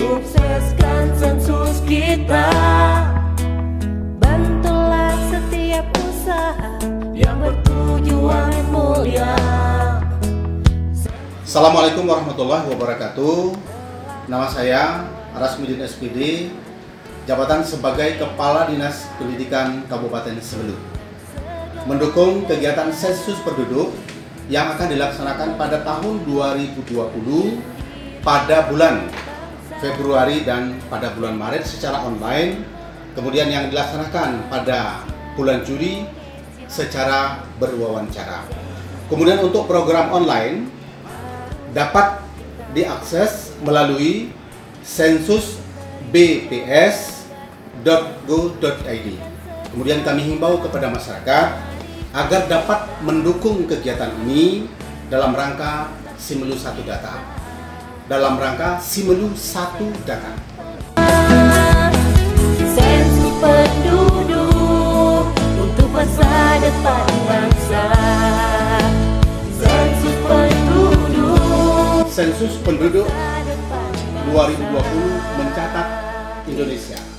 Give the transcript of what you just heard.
sukseskan sensus kita. Bantulah setiap usaha yang bertujuan mulia. Assalamualaikum warahmatullahi wabarakatuh. Nama saya Rasmidin SPD, jabatan sebagai Kepala Dinas Pendidikan Kabupaten Sebelu, mendukung kegiatan sensus penduduk yang akan dilaksanakan pada tahun 2020 pada bulan Februari dan pada bulan Maret secara online, kemudian yang dilaksanakan pada bulan Juli secara berwawancara. Kemudian untuk program online dapat diakses melalui sensus.bps.go.id. Kemudian kami himbau kepada masyarakat agar dapat mendukung kegiatan ini dalam rangka Simelu 1 Data. Dalam rangka Simelu 1 Data. Sensus penduduk untuk masa depan bangsa. Sensus penduduk. Sensus penduduk 2020 mencatat Indonesia.